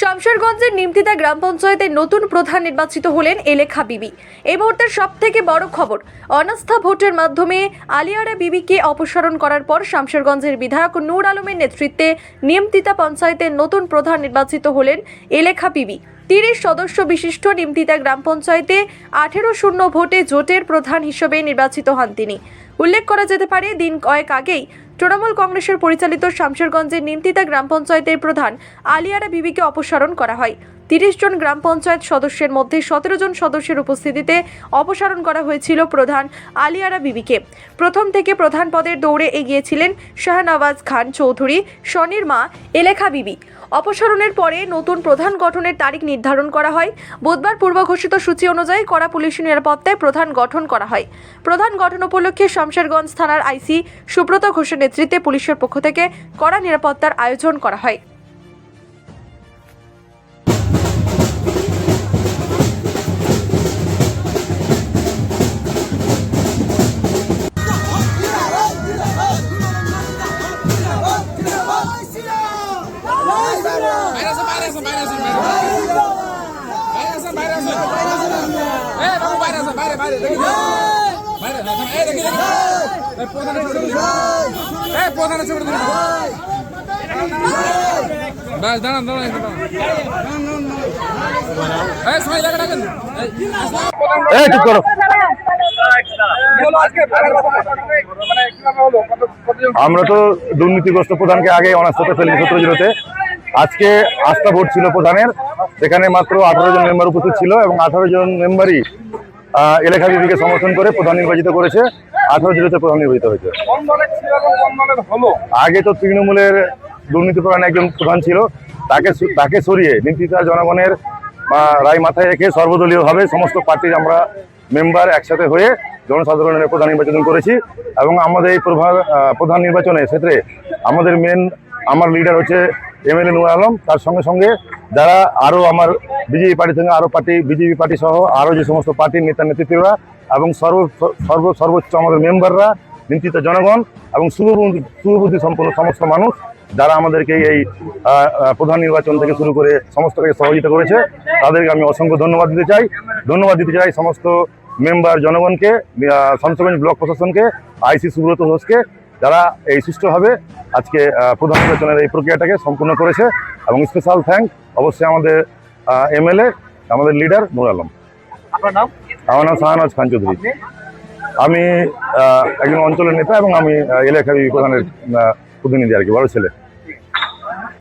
শামশেরগঞ্জের নিমতিতা গ্রাম পঞ্চায়েতের নতুন প্রধান নির্বাচিত হলেন এলেখা বিবি। এই মুহূর্তের সবথেকে বড় খবর, অনাস্থা ভোটের মাধ্যমে আলিয়ারা বিবিকে অপসারণ করার পর শামশেরগঞ্জের বিধায়ক নূর আলমের নেতৃত্বে নিমতিতা পঞ্চায়েতের নতুন প্রধান নির্বাচিত হলেন এলেখা বিবি। 30 সদস্য বিশিষ্ট নিমতিতা গ্রাম পঞ্চায়েতে 18-0 ভোটে জোটের প্রধান হিসেবে নির্বাচিত হন তিনি। উল্লেখ করা যেতে পারে, দিন কয়েক আগেই তৃণমূল কংগ্রেসের পরিচালিত শামশেরগঞ্জের নিমতিতা গ্রাম পঞ্চায়েতের প্রধান আলিয়ারা বিবিকে অপসারণ করা হয়। 30 জন গ্রাম পঞ্চায়েত সদস্যের মধ্যে 17 জন সদস্যের উপস্থিতিতে অপসারণ করা হয়েছিল প্রধান আলিয়ারা বিবিকে। প্রথম থেকে প্রধান পদের দৌড়ে এগিয়েছিলেন শাহনওয়াজ খান চৌধুরী সনির মা এলেখা বিবি। অপসারণের পরে নতুন প্রধান গঠনের তারিখ নির্ধারণ করা হয়। বুধবার পূর্ব ঘোষিত সূচি অনুযায়ী কড়া পুলিশ নিরাপত্তায় প্রধান গঠন করা হয়। প্রধান গঠন উপলক্ষে শামশেরগঞ্জ থানার আইসি সুব্রত ঘোষের নেতৃত্বে পুলিশের পক্ষ থেকে কড়া নিরাপত্তার আয়োজন করা হয়। আমরা তো দুর্নীতিগ্রস্ত প্রধানকে আগে অনাস্থাতে ফেলি 17-0-তে। আজকে আস্থা ভোট ছিল প্রধানের, সেখানে মাত্র 18 জন মেম্বার উপস্থিত ছিল এবং 18 জন মেম্বারই এলেখা বিবিকে সমর্থন করে প্রধান নির্বাচিত করেছে। 18-0-তে প্রধান নির্বাচিত হয়েছে। আগে তো তৃণমূলের দুর্নীতি প্রধান একজন প্রধান ছিল, তাকে সরিয়ে নিমতিতা জনগণের রায় মাথায় রেখে সর্বদলীয়ভাবে সমস্ত পার্টির আমরা মেম্বার একসাথে হয়ে জনসাধারণের প্রধান নির্বাচন করেছি। এবং আমাদের এই প্রধান নির্বাচনের ক্ষেত্রে আমার লিডার হচ্ছে এমএলএ নূর আলম, তার সঙ্গে সঙ্গে যারা আরও আমার বিজেপি পার্টি থেকে আরও বিজেপি পার্টি সহ আরও যে সমস্ত পার্টির নেতা নেতৃত্বরা এবং সর্বোচ্চ আমাদের মেম্বাররা, নিমতিতা জনগণ এবং শুভবুদ্ধি সম্পন্ন সমস্ত মানুষ যারা আমাদেরকে এই প্রধান নির্বাচন থেকে শুরু করে সমস্ত কাজে সহযোগিতা করেছে, তাদেরকে আমি অসংখ্য ধন্যবাদ দিতে চাই সমস্ত মেম্বার জনগণকে, শামশেরগঞ্জ ব্লক প্রশাসনকে, আইসি সুব্রত ঘোষকে, যারা এই সুষ্ঠুভাবে আজকে প্রধান নির্বাচনের এই প্রক্রিয়াটাকে সম্পূর্ণ করেছে। এবং স্পেশাল থ্যাঙ্ক অবশ্যই আমাদের এমএলএ, আমাদের লিডার নূর আলম। আপনার নাম? আমার নাম শাহনওয়াজ খান চৌধুরী। আমি একজন অঞ্চলের নেতা এবং আমি এলাকা প্রধানের প্রতিনিধি আর কি, বড় ছেলে।